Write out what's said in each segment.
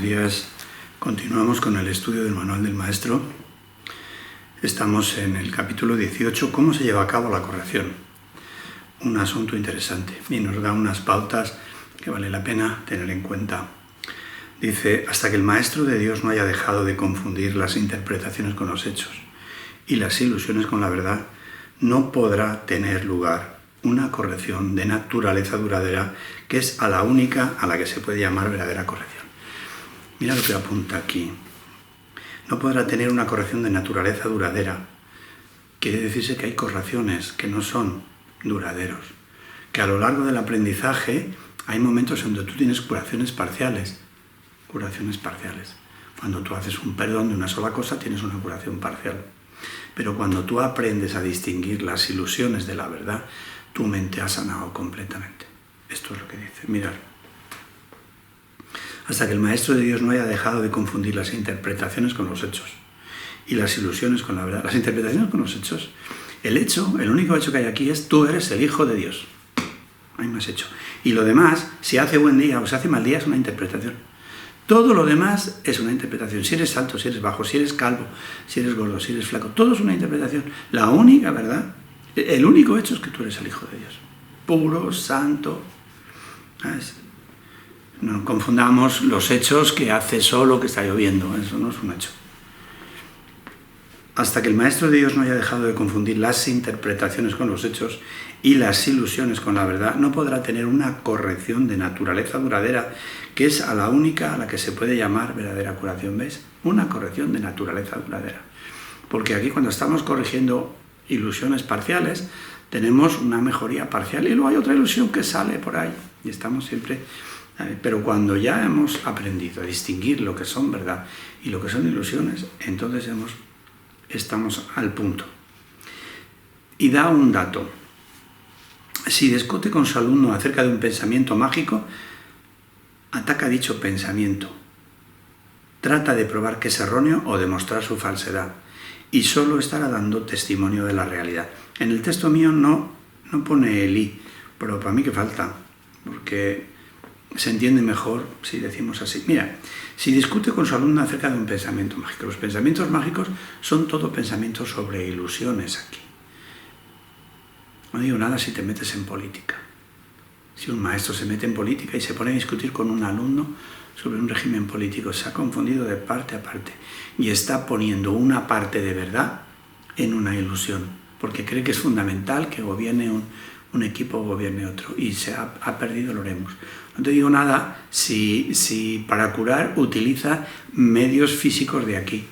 días. Continuamos con el estudio del Manual del Maestro. Estamos en el capítulo 18, ¿cómo se lleva a cabo la corrección? Un asunto interesante y nos da unas pautas que vale la pena tener en cuenta. Dice, hasta que el Maestro de Dios no haya dejado de confundir las interpretaciones con los hechos y las ilusiones con la verdad, no podrá tener lugar una corrección de naturaleza duradera, que es a la única a la que se puede llamar verdadera corrección. Mira lo que apunta aquí. No podrá tener una corrección de naturaleza duradera. Quiere decirse que hay correcciones que no son duraderos, que a lo largo del aprendizaje hay momentos en donde tú tienes curaciones parciales. Cuando tú haces un perdón de una sola cosa, tienes una curación parcial. Pero cuando tú aprendes a distinguir las ilusiones de la verdad, tu mente ha sanado completamente. Esto es lo que dice. Mirad. Hasta que el Maestro de Dios no haya dejado de confundir las interpretaciones con los hechos y las ilusiones con la verdad. Las interpretaciones con los hechos. El único hecho que hay aquí es tú eres el Hijo de Dios. No hay más hecho. Y lo demás, si hace buen día o si hace mal día, es una interpretación. Todo lo demás es una interpretación. Si eres alto, si eres bajo, si eres calvo, si eres gordo, si eres flaco, todo es una interpretación. La única verdad, el único hecho es que tú eres el Hijo de Dios. Puro, santo. ¿Sabes? No confundamos los hechos que hace sol o que está lloviendo. Eso no es un hecho. Hasta que el Maestro de Dios no haya dejado de confundir las interpretaciones con los hechos y las ilusiones con la verdad, no podrá tener una corrección de naturaleza duradera, que es a la única a la que se puede llamar verdadera curación. ¿Ves? Una corrección de naturaleza duradera. Porque aquí cuando estamos corrigiendo ilusiones parciales, tenemos una mejoría parcial y luego hay otra ilusión que sale por ahí. Y estamos siempre... Pero cuando ya hemos aprendido a distinguir lo que son verdad y lo que son ilusiones, entonces estamos al punto. Y da un dato. Si discute con su alumno acerca de un pensamiento mágico, ataca dicho pensamiento. Trata de probar que es erróneo o demostrar su falsedad. Y solo estará dando testimonio de la realidad. En el texto mío no pone el i, pero para mí que falta, porque se entiende mejor si decimos así. Mira, si discute con su alumno acerca de un pensamiento mágico. Los pensamientos mágicos son todo pensamientos sobre ilusiones aquí. No digo nada si te metes en política. Si un maestro se mete en política y se pone a discutir con un alumno sobre un régimen político, se ha confundido de parte a parte y está poniendo una parte de verdad en una ilusión, porque cree que es fundamental que gobierne un equipo o gobierne otro, y se ha perdido el oremos. No te digo nada si para curar utiliza medios físicos de aquí,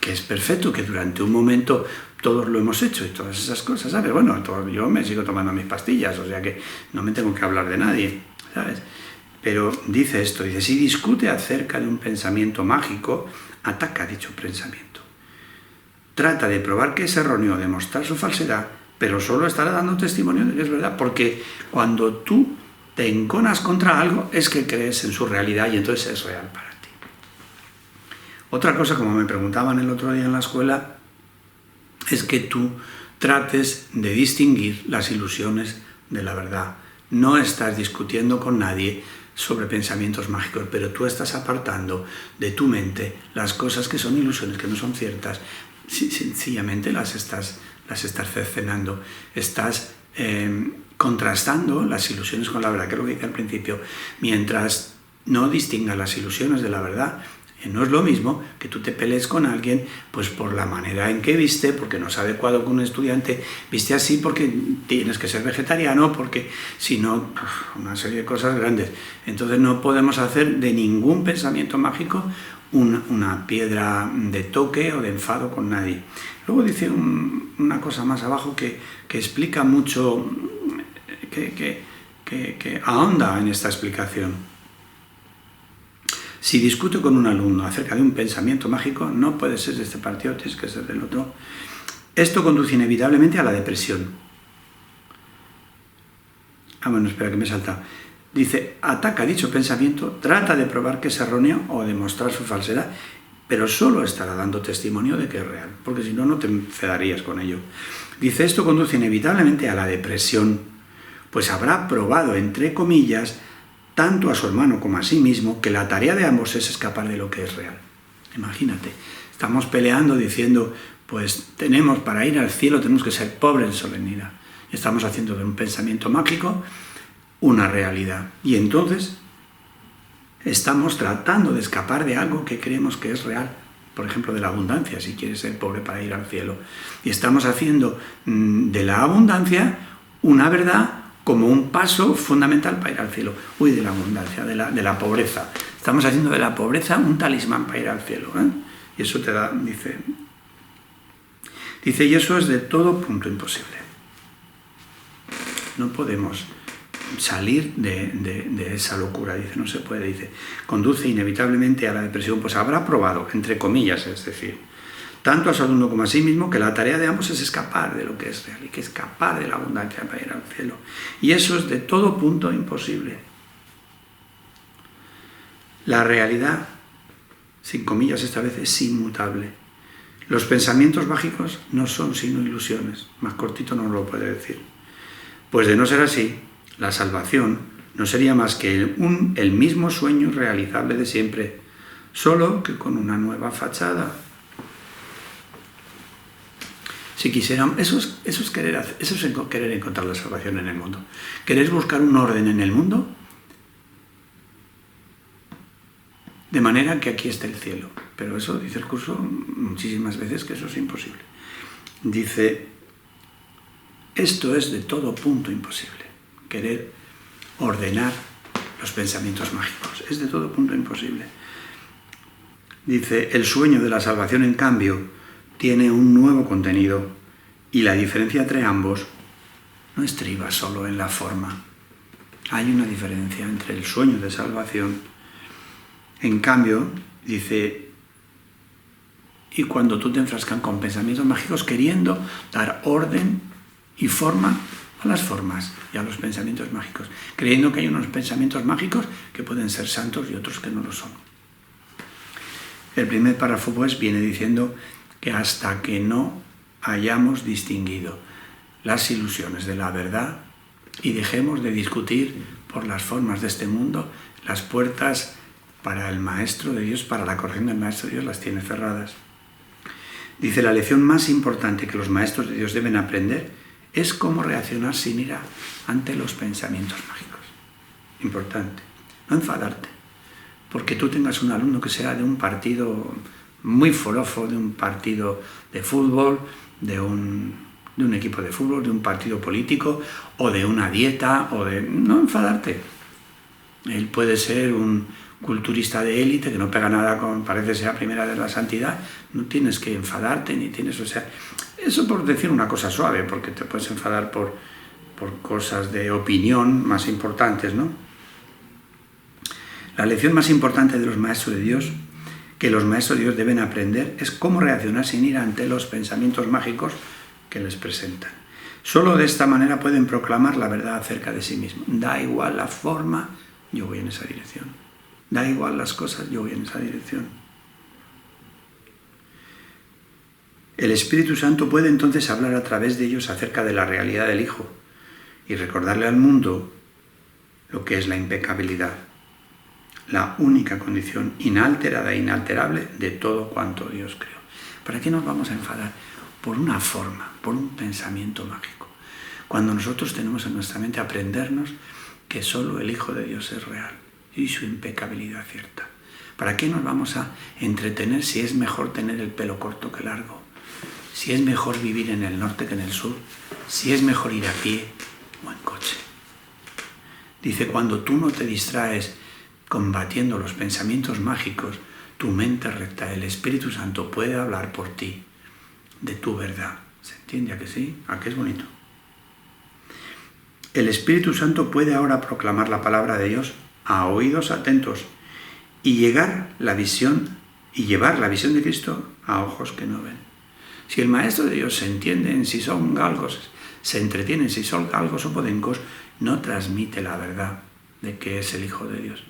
que es perfecto, que durante un momento todos lo hemos hecho y todas esas cosas, ¿sabes? Bueno, yo me sigo tomando mis pastillas, o sea que no me tengo que hablar de nadie, ¿sabes? Pero dice esto, dice, si discute acerca de un pensamiento mágico, ataca dicho pensamiento. Trata de probar que es erróneo, demostrar su falsedad, pero solo estará dando testimonio de que es verdad, porque cuando tú te enconas contra algo es que crees en su realidad y entonces es real para ti. Otra cosa, como me preguntaban el otro día en la escuela, es que tú trates de distinguir las ilusiones de la verdad. No estás discutiendo con nadie sobre pensamientos mágicos, pero tú estás apartando de tu mente las cosas que son ilusiones, que no son ciertas. Sencillamente las estás cercenando. Estás contrastando las ilusiones con la verdad, que es lo que dije al principio. Mientras no distingas las ilusiones de la verdad, no es lo mismo que tú te pelees con alguien pues por la manera en que viste, porque no es adecuado que un estudiante viste así, porque tienes que ser vegetariano, porque si no, una serie de cosas grandes. Entonces no podemos hacer de ningún pensamiento mágico una piedra de toque o de enfado con nadie. Luego dice una cosa más abajo que explica mucho, que ahonda en esta explicación. Si discute con un alumno acerca de un pensamiento mágico, no puede ser de este partido, tienes que ser del otro. Esto conduce inevitablemente a la depresión. Bueno, espera que me he saltado. Dice, ataca dicho pensamiento, trata de probar que es erróneo o demostrar su falsedad, pero solo estará dando testimonio de que es real, porque si no, no te enfadarías con ello. Dice, esto conduce inevitablemente a la depresión, pues habrá probado, entre comillas, tanto a su hermano como a sí mismo, que la tarea de ambos es escapar de lo que es real. Imagínate, estamos peleando diciendo, pues para ir al cielo tenemos que ser pobres en solemnidad. Estamos haciendo de un pensamiento mágico una realidad. Y entonces estamos tratando de escapar de algo que creemos que es real. Por ejemplo, de la abundancia, si quieres ser pobre para ir al cielo. Y estamos haciendo de la abundancia una verdad como un paso fundamental para ir al cielo. De la abundancia, de la pobreza. Estamos haciendo de la pobreza un talismán para ir al cielo. Y eso te da, dice, y eso es de todo punto imposible. No podemos salir de esa locura, dice, no se puede, dice, conduce inevitablemente a la depresión, pues habrá probado, entre comillas, es decir, tanto a su alumno como a sí mismo, que la tarea de ambos es escapar de lo que es real, y que escapar de la abundancia para ir al cielo. Y eso es de todo punto imposible. La realidad, sin comillas esta vez, es inmutable. Los pensamientos mágicos no son sino ilusiones, más cortito no lo puede decir. Pues de no ser así, la salvación no sería más que el mismo sueño realizable de siempre, solo que con una nueva fachada. Si quisiéramos, eso es querer encontrar la salvación en el mundo. ¿Queréis buscar un orden en el mundo? De manera que aquí esté el cielo. Pero eso, dice el curso muchísimas veces, que eso es imposible. Dice, esto es de todo punto imposible. Querer ordenar los pensamientos mágicos. Es de todo punto imposible. Dice, el sueño de la salvación, en cambio, tiene un nuevo contenido, y la diferencia entre ambos no estriba solo en la forma. Hay una diferencia entre el sueño de salvación. En cambio, dice, y cuando tú te enfrascas con pensamientos mágicos queriendo dar orden y forma a las formas y a los pensamientos mágicos, creyendo que hay unos pensamientos mágicos que pueden ser santos y otros que no lo son. El primer párrafo, pues, viene diciendo que hasta que no hayamos distinguido las ilusiones de la verdad y dejemos de discutir por las formas de este mundo, las puertas para el Maestro de Dios, para la corrección del Maestro de Dios, las tiene cerradas. Dice, la lección más importante que los Maestros de Dios deben aprender es cómo reaccionar sin ira ante los pensamientos mágicos. Importante. No enfadarte. Porque tú tengas un alumno que sea de un partido muy forofo, de un partido de fútbol, de un equipo de fútbol, de un partido político, o de una dieta, no enfadarte. Él puede ser un culturista de élite que no pega nada con, parece ser la primera de la santidad. No tienes que enfadarte, ni tienes, eso por decir una cosa suave, porque te puedes enfadar por cosas de opinión más importantes, ¿no? La lección más importante de los Maestros de Dios, que los Maestros de Dios deben aprender, es cómo reaccionar sin ira ante los pensamientos mágicos que les presentan. Solo de esta manera pueden proclamar la verdad acerca de sí mismos. Da igual la forma, yo voy en esa dirección. Da igual las cosas, yo voy en esa dirección. El Espíritu Santo puede entonces hablar a través de ellos acerca de la realidad del Hijo y recordarle al mundo lo que es la impecabilidad, la única condición inalterada e inalterable de todo cuanto Dios creó. ¿Para qué nos vamos a enfadar? Por una forma, por un pensamiento mágico. Cuando nosotros tenemos en nuestra mente aprendernos que solo el Hijo de Dios es real y su impecabilidad cierta. ¿Para qué nos vamos a entretener si es mejor tener el pelo corto que largo? Si es mejor vivir en el norte que en el sur, si es mejor ir a pie o en coche. Dice, cuando tú no te distraes combatiendo los pensamientos mágicos, tu mente recta, el Espíritu Santo puede hablar por ti de tu verdad. ¿Se entiende a que sí? ¿A qué es bonito? El Espíritu Santo puede ahora proclamar la palabra de Dios a oídos atentos y llevar la visión de Cristo a ojos que no ven. Si el Maestro de Dios se entiende en si son galgos, se entretiene en si son galgos o podencos, no transmite la verdad de que es el Hijo de Dios.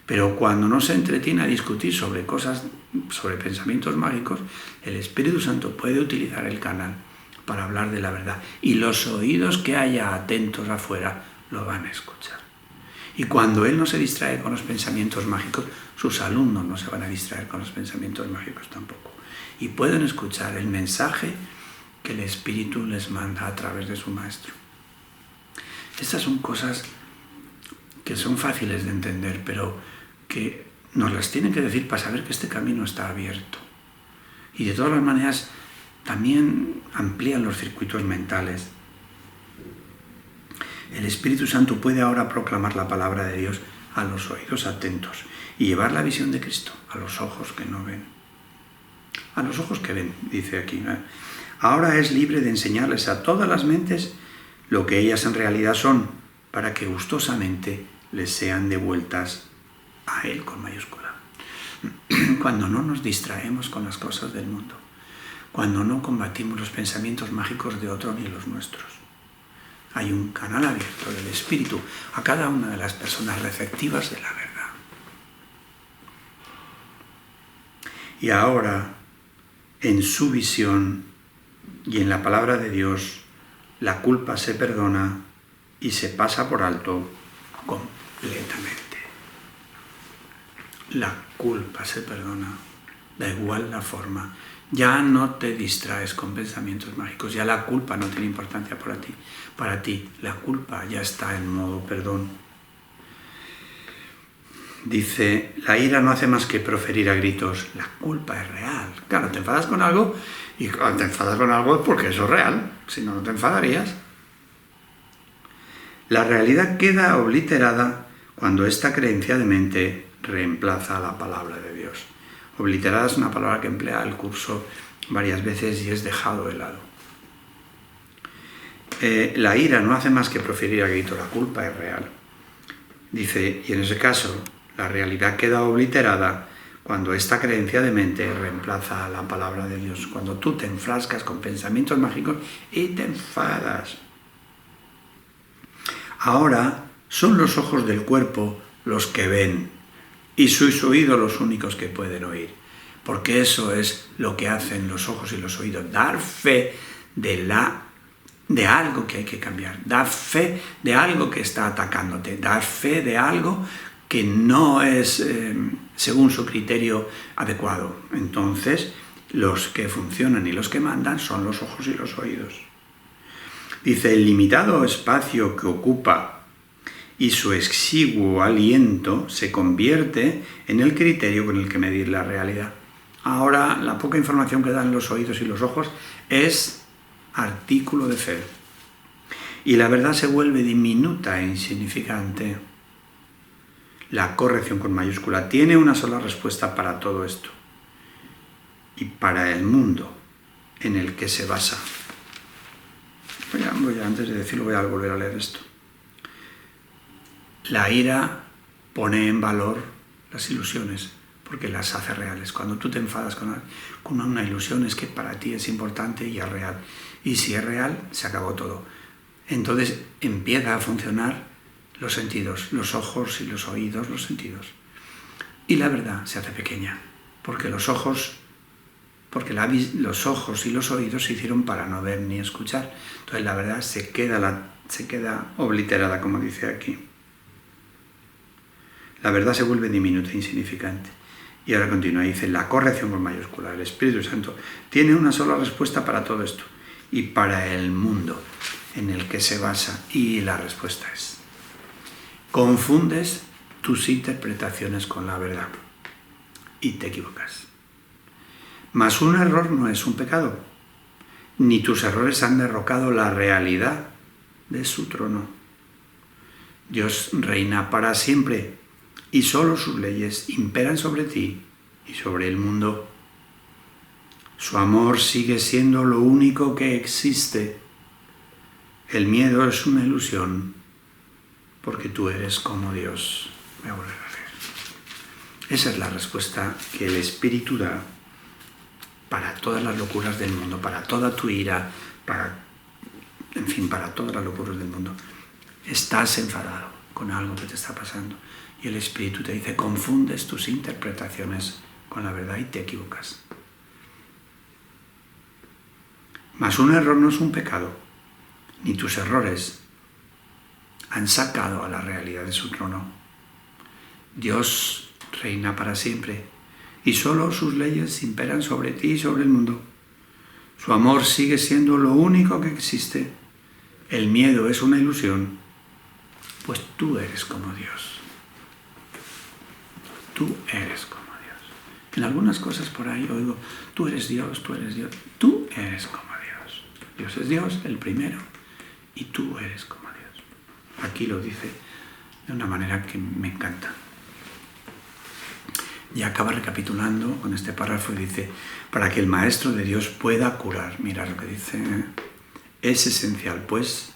Pero cuando no se entretiene a discutir sobre cosas, sobre pensamientos mágicos, el Espíritu Santo puede utilizar el canal para hablar de la verdad. Y los oídos que haya atentos afuera lo van a escuchar. Y cuando él no se distrae con los pensamientos mágicos, sus alumnos no se van a distraer con los pensamientos mágicos tampoco. Y pueden escuchar el mensaje que el Espíritu les manda a través de su maestro. Estas son cosas que son fáciles de entender, pero que nos las tienen que decir para saber que este camino está abierto. Y de todas las maneras, también amplían los circuitos mentales. El Espíritu Santo puede ahora proclamar la palabra de Dios a los oídos atentos y llevar la visión de Cristo a los ojos que no ven. A los ojos que ven, dice aquí. Ahora es libre de enseñarles a todas las mentes lo que ellas en realidad son, para que gustosamente les sean devueltas a Él con mayúscula. Cuando no nos distraemos con las cosas del mundo, cuando no combatimos los pensamientos mágicos de otro ni los nuestros, hay un canal abierto del Espíritu a cada una de las personas receptivas de la verdad. Y ahora, en su visión y en la palabra de Dios, la culpa se perdona y se pasa por alto completamente. La culpa se perdona, da igual la forma. Ya no te distraes con pensamientos mágicos, ya la culpa no tiene importancia para ti. Para ti, la culpa ya está en modo perdón. Dice, la ira no hace más que proferir a gritos. La culpa es real. Claro, te enfadas con algo y cuando te enfadas con algo es porque eso es real. Si no, no te enfadarías. La realidad queda obliterada cuando esta creencia de mente reemplaza la palabra de Dios. Obliterada es una palabra que emplea el curso varias veces y es dejado de lado. La ira no hace más que proferir a grito, la culpa es real. Dice, y en ese caso, la realidad queda obliterada cuando esta creencia de mente reemplaza la palabra de Dios. Cuando tú te enfrascas con pensamientos mágicos y te enfadas. Ahora son los ojos del cuerpo los que ven y sus oídos los únicos que pueden oír. Porque eso es lo que hacen los ojos y los oídos. Dar fe de algo que hay que cambiar. Dar fe de algo que está atacándote. Dar fe de algo que no es, según su criterio, adecuado. Entonces, los que funcionan y los que mandan son los ojos y los oídos. Dice, el limitado espacio que ocupa y su exiguo aliento se convierte en el criterio con el que medir la realidad. Ahora, la poca información que dan los oídos y los ojos es artículo de fe. Y la verdad se vuelve diminuta e insignificante. La corrección con mayúscula tiene una sola respuesta para todo esto. Y para el mundo en el que se basa. Antes de decirlo, voy a volver a leer esto. La ira pone en valor las ilusiones, porque las hace reales. Cuando tú te enfadas con una ilusión es que para ti es importante y es real. Y si es real, se acabó todo. Entonces empieza a funcionar los sentidos, los ojos y los oídos, los sentidos. Y la verdad se hace pequeña, porque los ojos y los oídos se hicieron para no ver ni escuchar. Entonces la verdad se queda obliterada, como dice aquí. La verdad se vuelve diminuta e insignificante. Y ahora continúa, dice, la corrección con mayúscula. El Espíritu Santo tiene una sola respuesta para todo esto. Y para el mundo en el que se basa. Y la respuesta es, confundes tus interpretaciones con la verdad. Y te equivocas. Mas un error no es un pecado. Ni tus errores han derrocado la realidad de su trono. Dios reina para siempre. Y solo sus leyes imperan sobre ti y sobre el mundo. Su amor sigue siendo lo único que existe. El miedo es una ilusión, porque tú eres como Dios. Voy a volver a leer. Esa es la respuesta que el Espíritu da para todas las locuras del mundo, para toda tu ira, para todas las locuras del mundo. Estás enfadado con algo que te está pasando. Y el Espíritu te dice, confundes tus interpretaciones con la verdad y te equivocas. Mas un error no es un pecado, ni tus errores han sacado a la realidad de su trono. Dios reina para siempre y solo sus leyes imperan sobre ti y sobre el mundo. Su amor sigue siendo lo único que existe. El miedo es una ilusión, pues tú eres como Dios. Tú eres como Dios. En algunas cosas por ahí oigo, tú eres Dios, tú eres Dios. Tú eres como Dios. Dios es Dios, el primero, y tú eres como Dios. Aquí lo dice de una manera que me encanta. Y acaba recapitulando con este párrafo y dice, para que el Maestro de Dios pueda curar. Mira lo que dice. Es esencial, pues,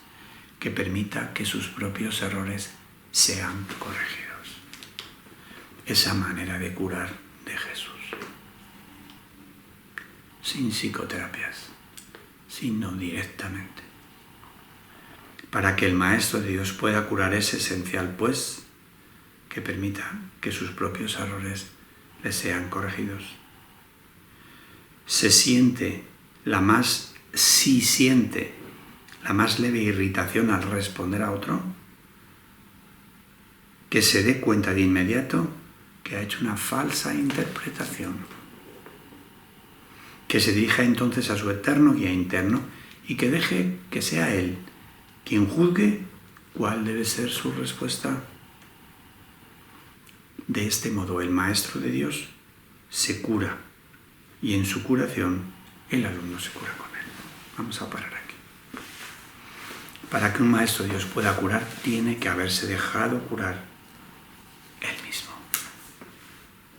que permita que sus propios errores sean corregidos. Esa manera de curar de Jesús. Sin psicoterapias, sino directamente. Para que el Maestro de Dios pueda curar es esencial, pues, que permita que sus propios errores le sean corregidos. Si siente la más leve irritación al responder a otro, que se dé cuenta de inmediato que ha hecho una falsa interpretación. Que se dirija entonces a su eterno guía interno y que deje que sea él quien juzgue cuál debe ser su respuesta. De este modo, el Maestro de Dios se cura y en su curación el alumno se cura con él. Vamos a parar aquí. Para que un Maestro de Dios pueda curar, tiene que haberse dejado curar él mismo.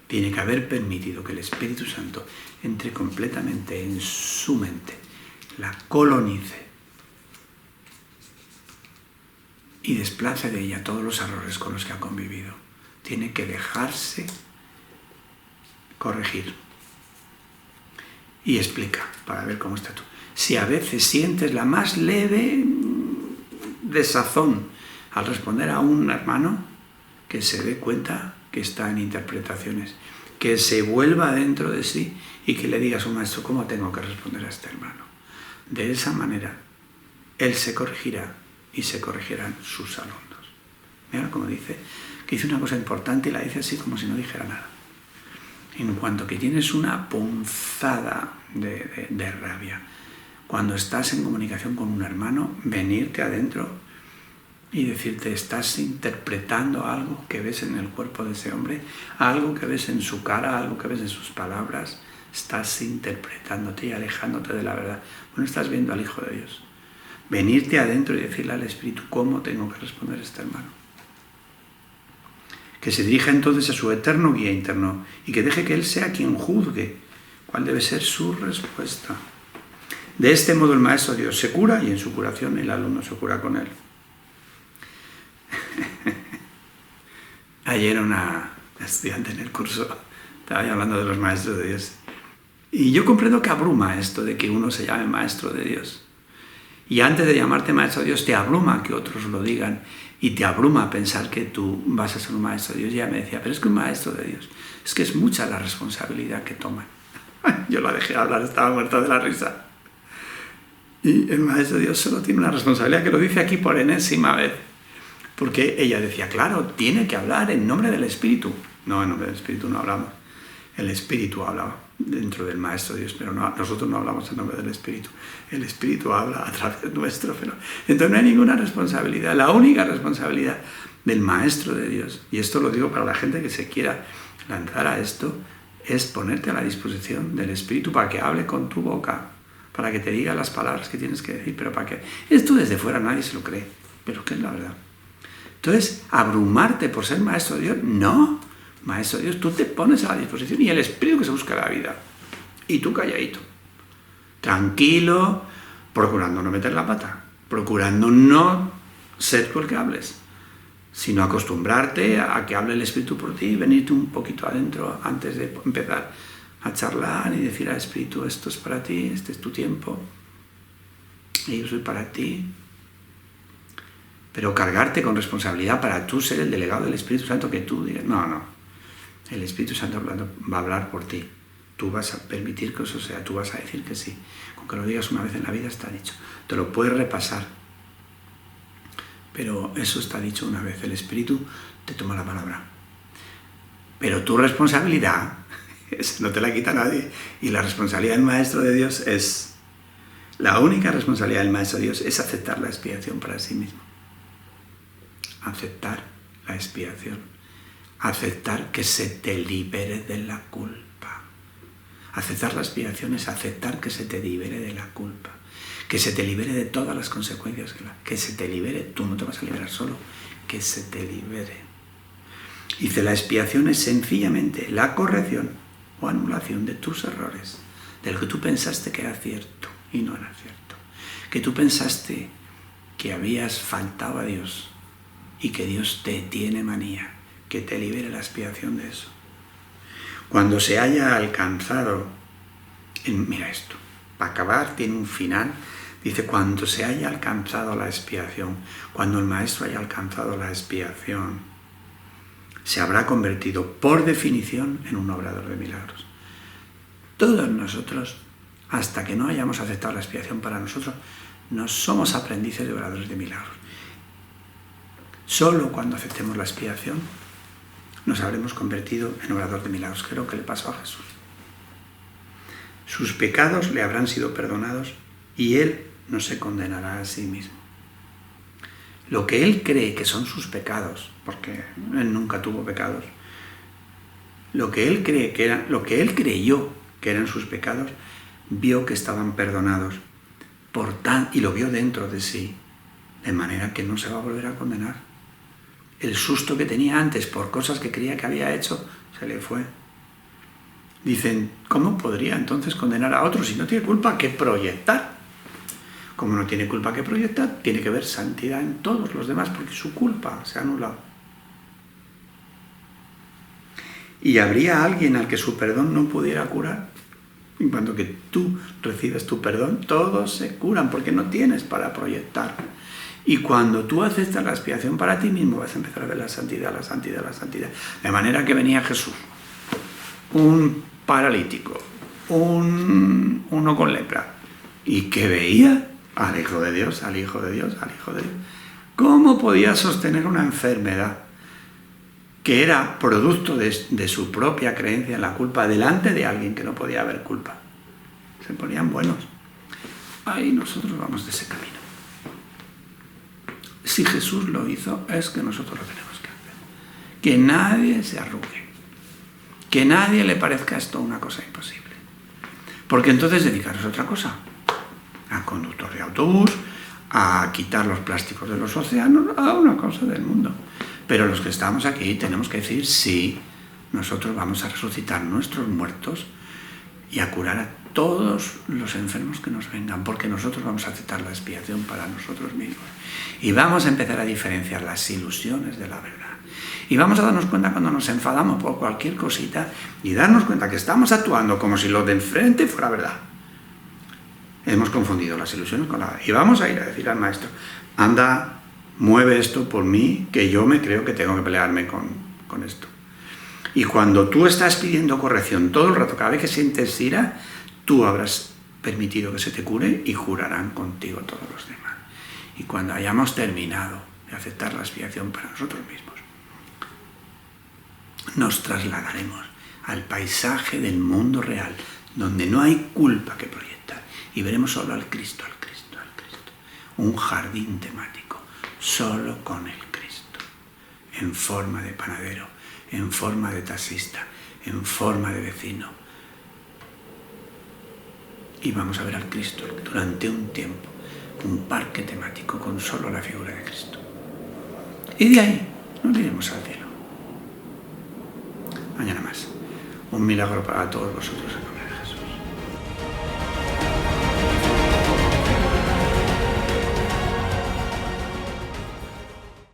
Tiene que haber permitido que el Espíritu Santo entre completamente en su mente, la colonice y desplace de ella todos los errores con los que ha convivido. Tiene que dejarse corregir. Y explica, para ver cómo está tú. Si a veces sientes la más leve desazón al responder a un hermano, que se dé cuenta que está en interpretaciones, que se vuelva dentro de sí y que le digas a un maestro, ¿cómo tengo que responder a este hermano? De esa manera, él se corregirá y se corregirán sus alumnos. Mira cómo dice, que dice una cosa importante y la dice así como si no dijera nada. En cuanto que tienes una punzada de rabia, cuando estás en comunicación con un hermano, venirte adentro y decirte, estás interpretando algo que ves en el cuerpo de ese hombre, algo que ves en su cara, algo que ves en sus palabras, estás interpretándote y alejándote de la verdad. Bueno, estás viendo al Hijo de Dios. Venirte adentro y decirle al Espíritu, ¿cómo tengo que responder a este hermano? Que se dirija entonces a su eterno guía interno y que deje que él sea quien juzgue cuál debe ser su respuesta. De este modo el Maestro Dios se cura y en su curación el alumno se cura con él. Ayer una estudiante en el curso estaba hablando de los Maestros de Dios y yo comprendo que abruma esto de que uno se llame Maestro de Dios. Y antes de llamarte Maestro de Dios te abruma que otros lo digan y te abruma pensar que tú vas a ser un Maestro de Dios. Y ella me decía, pero es que un Maestro de Dios, es que es mucha la responsabilidad que toman. Yo la dejé hablar, estaba muerta de la risa. Y el Maestro de Dios solo tiene una responsabilidad, que lo dice aquí por enésima vez. Porque ella decía, claro, tiene que hablar en nombre del Espíritu. No, en nombre del Espíritu no hablamos. El Espíritu habla dentro del Maestro de Dios, pero no, nosotros no hablamos en nombre del Espíritu. El Espíritu habla a través nuestro. Pero entonces no hay ninguna responsabilidad. La única responsabilidad del Maestro de Dios, y esto lo digo para la gente que se quiera lanzar a esto, es ponerte a la disposición del Espíritu para que hable con tu boca, para que te diga las palabras que tienes que decir, pero para que... Esto desde fuera nadie se lo cree, pero que es la verdad. Entonces, abrumarte por ser Maestro de Dios, no. Maestro de Dios, tú te pones a la disposición y el Espíritu que se busca la vida. Y tú calladito, tranquilo, procurando no meter la pata, procurando no ser tú el que hables, sino acostumbrarte a que hable el Espíritu por ti y venirte un poquito adentro antes de empezar a charlar y decir al Espíritu, esto es para ti, este es tu tiempo, y yo soy para ti. Pero cargarte con responsabilidad para tú ser el delegado del Espíritu Santo, que tú digas, no, el Espíritu Santo va a hablar por ti. Tú vas a permitir que eso sea, tú vas a decir que sí. Con que lo digas una vez en la vida está dicho. Te lo puedes repasar. Pero eso está dicho una vez, el Espíritu te toma la palabra. Pero tu responsabilidad, esa no te la quita nadie, y la responsabilidad del Maestro de Dios es, la única responsabilidad del Maestro de Dios es aceptar la expiación para sí mismo. Aceptar la expiación. Aceptar que se te libere de la culpa. Aceptar la expiación es aceptar que se te libere de la culpa. Que se te libere de todas las consecuencias. Que se te libere, tú no te vas a liberar solo, que se te libere. Dice, la expiación es sencillamente la corrección o anulación de tus errores, de lo que tú pensaste que era cierto y no era cierto. Que tú pensaste que habías faltado a Dios y que Dios te tiene manía, que te libere la expiación de eso. Cuando se haya alcanzado, mira esto, para acabar tiene un final. Dice, cuando se haya alcanzado la expiación, cuando el Maestro haya alcanzado la expiación, se habrá convertido por definición en un obrador de milagros. Todos nosotros, hasta que no hayamos aceptado la expiación para nosotros, no somos aprendices de obradores de milagros. Solo cuando aceptemos la expiación nos habremos convertido en obrador de milagros. Creo que le pasó a Jesús. Sus pecados le habrán sido perdonados y Él no se condenará a sí mismo. Lo que Él cree que son sus pecados, porque Él nunca tuvo pecados, lo que Él creyó que eran sus pecados, vio que estaban perdonados y lo vio dentro de sí, de manera que no se va a volver a condenar. El susto que tenía antes por cosas que creía que había hecho, se le fue. Dicen, ¿cómo podría entonces condenar a otros si no tiene culpa que proyectar? Como no tiene culpa que proyectar, tiene que ver santidad en todos los demás, porque su culpa se ha anulado. ¿Y habría alguien al que su perdón no pudiera curar? En cuanto que tú recibes tu perdón, todos se curan, porque no tienes para proyectar. Y cuando tú aceptas la expiación para ti mismo, vas a empezar a ver la santidad, la santidad, la santidad. De manera que venía Jesús, un paralítico, uno con lepra, y que veía al Hijo de Dios, al Hijo de Dios, al Hijo de Dios. ¿Cómo podía sostener una enfermedad que era producto de su propia creencia en la culpa delante de alguien que no podía haber culpa? Se ponían buenos. Ahí nosotros vamos de ese camino. Si Jesús lo hizo, es que nosotros lo tenemos que hacer. Que nadie se arrugue. Que nadie le parezca esto una cosa imposible. Porque entonces dedicaros a otra cosa. A conductor de autobús, a quitar los plásticos de los océanos, a una cosa del mundo. Pero los que estamos aquí tenemos que decir, sí, nosotros vamos a resucitar nuestros muertos y a curar a todos los enfermos que nos vengan, porque nosotros vamos a aceptar la expiación para nosotros mismos. Y vamos a empezar a diferenciar las ilusiones de la verdad. Y vamos a darnos cuenta cuando nos enfadamos por cualquier cosita y darnos cuenta que estamos actuando como si lo de enfrente fuera verdad. Hemos confundido las ilusiones con la verdad. Y vamos a ir a decir al Maestro, anda, mueve esto por mí, que yo me creo que tengo que pelearme con esto. Y cuando tú estás pidiendo corrección todo el rato, cada vez que sientes ira, tú habrás permitido que se te cure y jurarán contigo todos los demás. Y cuando hayamos terminado de aceptar la expiación para nosotros mismos, nos trasladaremos al paisaje del mundo real, donde no hay culpa que proyectar, y veremos solo al Cristo, al Cristo, al Cristo. Un jardín temático, solo con el Cristo, en forma de panadero, en forma de taxista, en forma de vecino. Y vamos a ver al Cristo durante un tiempo, un parque temático con solo la figura de Cristo. Y de ahí nos iremos al cielo. Mañana más. Un milagro para todos vosotros.